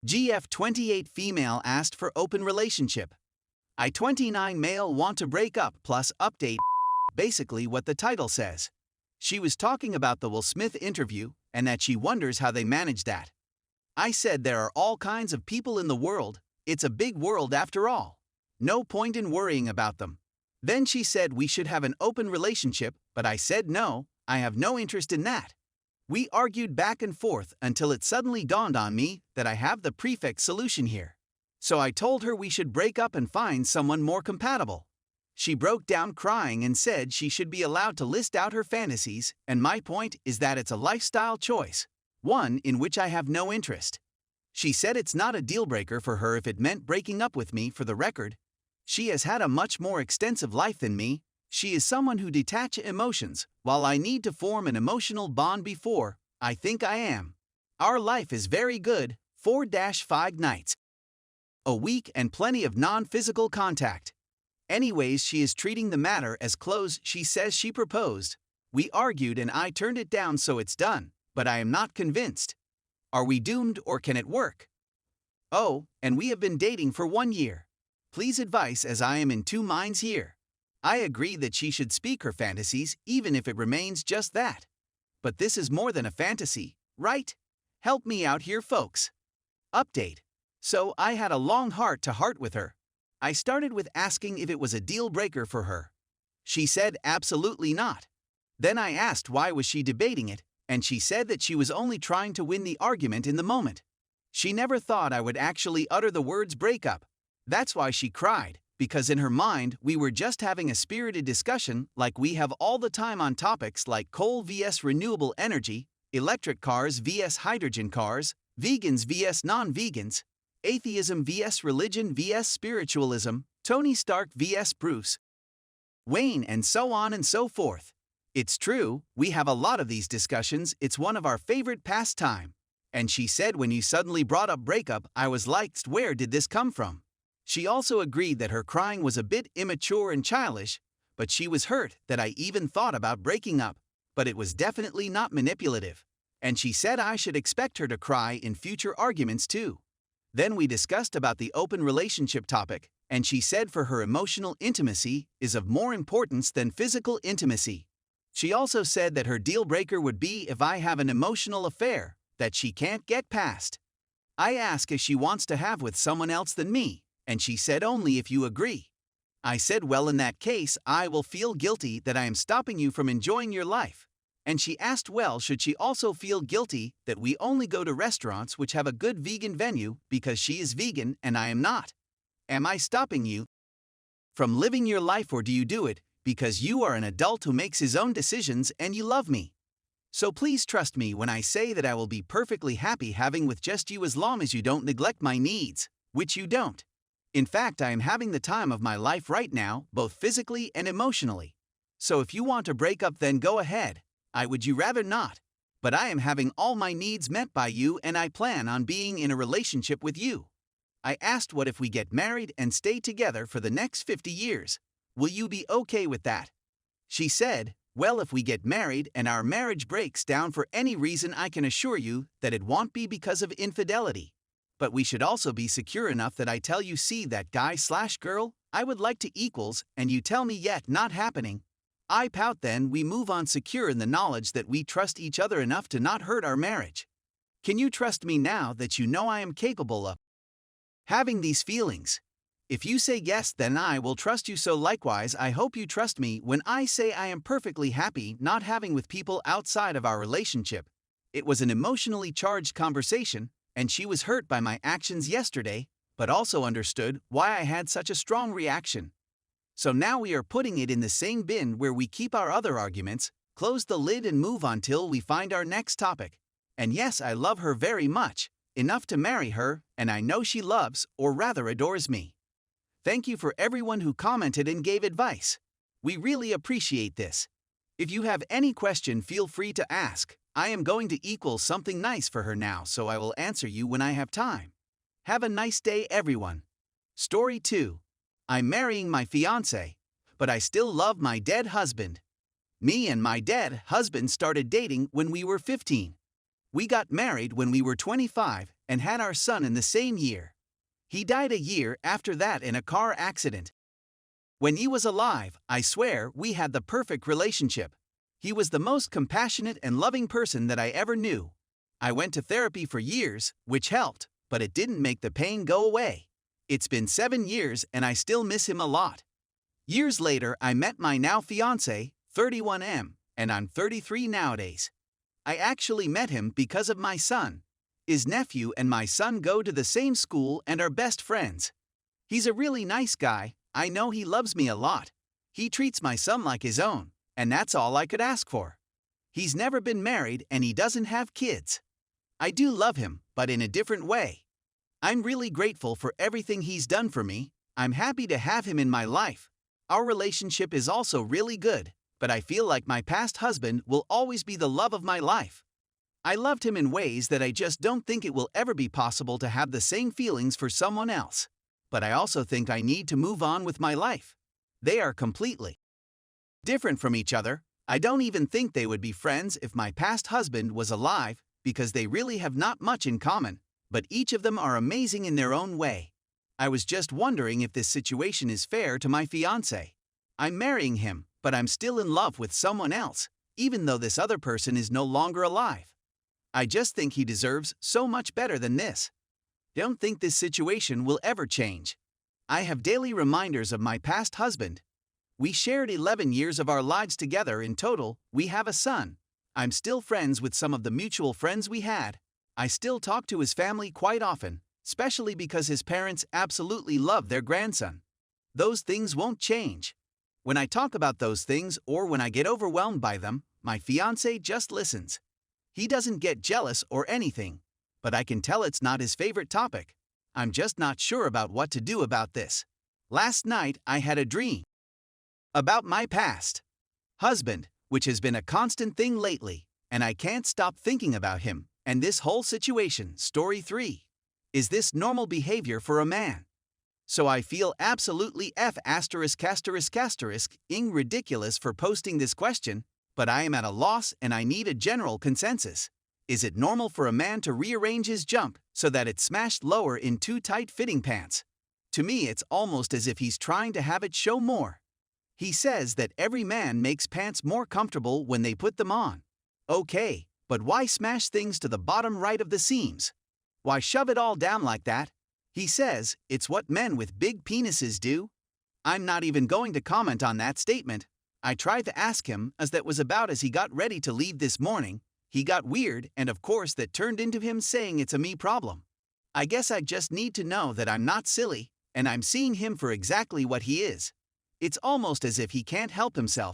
GF 28 female asked for open relationship. I 29 male want to break up plus update. Basically what the title says. She was talking about the Will Smith interview and that she wonders how they managed that. I said there are all kinds of people in the world, it's a big world after all. No point in worrying about them. Then she said we should have an open relationship, but I said no, I have no interest in that. We argued back and forth until it suddenly dawned on me that I have the perfect solution here. So I told her we should break up and find someone more compatible. She broke down crying and said she should be allowed to list out her fantasies, and my point is that it's a lifestyle choice, one in which I have no interest. She said it's not a deal breaker for her if it meant breaking up with me. For the record, she has had a much more extensive life than me. She is someone who detaches emotions, while I need to form an emotional bond before I think I am. Our life is very good, 4-5 nights a week and plenty of non-physical contact. Anyways, she is treating the matter as closed. She says she proposed. We argued and I turned it down, so it's done, but I am not convinced. Are we doomed or can it work? Oh, and we have been dating for 1 year. Please advice as I am in two minds here. I agree that she should speak her fantasies even if it remains just that. But this is more than a fantasy, right? Help me out here, folks. Update. So I had a long heart-to-heart with her. I started with asking if it was a deal breaker for her. She said absolutely not. Then I asked why was she debating it, and she said that she was only trying to win the argument in the moment. She never thought I would actually utter the words breakup. That's why she cried, because in her mind we were just having a spirited discussion like we have all the time on topics like coal vs renewable energy, electric cars vs hydrogen cars, vegans vs non-vegans, atheism vs religion vs spiritualism, Tony Stark vs Bruce Wayne, and so on and so forth. It's true, we have a lot of these discussions. It's one of our favorite pastime. And she said when you suddenly brought up breakup, I was like, where did this come from? She also agreed that her crying was a bit immature and childish, but she was hurt that I even thought about breaking up, but it was definitely not manipulative. And she said I should expect her to cry in future arguments too. Then we discussed about the open relationship topic, and she said for her emotional intimacy is of more importance than physical intimacy. She also said that her deal breaker would be if I have an emotional affair that she can't get past. I asked if she wants to have with someone else than me, and she said only if you agree. I said well, in that case I will feel guilty that I am stopping you from enjoying your life. And she asked well, should she also feel guilty that we only go to restaurants which have a good vegan venue because she is vegan and I am not? Am I stopping you from living your life, or do you do it because you are an adult who makes his own decisions and you love me? So please trust me when I say that I will be perfectly happy having with just you as long as you don't neglect my needs, which you don't. In fact, I am having the time of my life right now, both physically and emotionally. So if you want to break up, then go ahead. I would you rather not. But I am having all my needs met by you and I plan on being in a relationship with you. I asked what if we get married and stay together for the next 50 years? Will you be okay with that? She said, well, if we get married and our marriage breaks down for any reason, I can assure you that it won't be because of infidelity. But we should also be secure enough that I tell you, see that guy/girl, I would like to equals, and you tell me yet not happening. I pout, then we move on secure in the knowledge that we trust each other enough to not hurt our marriage. Can you trust me now that you know I am capable of having these feelings? If you say yes, then I will trust you, so likewise I hope you trust me when I say I am perfectly happy not having with people outside of our relationship. It was an emotionally charged conversation, and she was hurt by my actions yesterday, but also understood why I had such a strong reaction. So now we are putting it in the same bin where we keep our other arguments, close the lid and move on till we find our next topic. And yes, I love her very much, enough to marry her, and I know she loves, or rather adores me. Thank you for everyone who commented and gave advice. We really appreciate this. If you have any question, feel free to ask. I am going to equal something nice for her now, so I will answer you when I have time. Have a nice day, everyone. Story 2. I'm marrying my fiancé, but I still love my dead husband. Me and my dead husband started dating when we were 15. We got married when we were 25 and had our son in the same year. He died a year after that in a car accident. When he was alive, I swear we had the perfect relationship. He was the most compassionate and loving person that I ever knew. I went to therapy for years, which helped, but it didn't make the pain go away. It's been 7 years and I still miss him a lot. Years later, I met my now fiancé, 31M, and I'm 33 nowadays. I actually met him because of my son. His nephew and my son go to the same school and are best friends. He's a really nice guy. I know he loves me a lot. He treats my son like his own, and that's all I could ask for. He's never been married and he doesn't have kids. I do love him, but in a different way. I'm really grateful for everything he's done for me. I'm happy to have him in my life. Our relationship is also really good, but I feel like my past husband will always be the love of my life. I loved him in ways that I just don't think it will ever be possible to have the same feelings for someone else. But I also think I need to move on with my life. They are completely different from each other. I don't even think they would be friends if my past husband was alive, because they really have not much in common, but each of them are amazing in their own way. I was just wondering if this situation is fair to my fiancé. I'm marrying him, but I'm still in love with someone else, even though this other person is no longer alive. I just think he deserves so much better than this. Don't think this situation will ever change. I have daily reminders of my past husband. We shared 11 years of our lives together in total. We have a son. I'm still friends with some of the mutual friends we had. I still talk to his family quite often, especially because his parents absolutely love their grandson. Those things won't change. When I talk about those things or when I get overwhelmed by them, my fiancé just listens. He doesn't get jealous or anything, but I can tell it's not his favorite topic. I'm just not sure about what to do about this. Last night I had a dream about my past husband, which has been a constant thing lately, and I can't stop thinking about him and this whole situation. Story 3. Is this normal behavior for a man? So I feel absolutely ing ridiculous for posting this question, but I am at a loss and I need a general consensus. Is it normal for a man to rearrange his jump so that it's smashed lower in too tight-fitting pants? To me, it's almost as if he's trying to have it show more. He says that every man makes pants more comfortable when they put them on. Okay, but why smash things to the bottom right of the seams? Why shove it all down like that? He says it's what men with big penises do. I'm not even going to comment on that statement. I tried to ask him as that was about as he got ready to leave this morning. He got weird, and of course that turned into him saying it's a me problem. I guess I just need to know that I'm not silly, and I'm seeing him for exactly what he is. It's almost as if he can't help himself.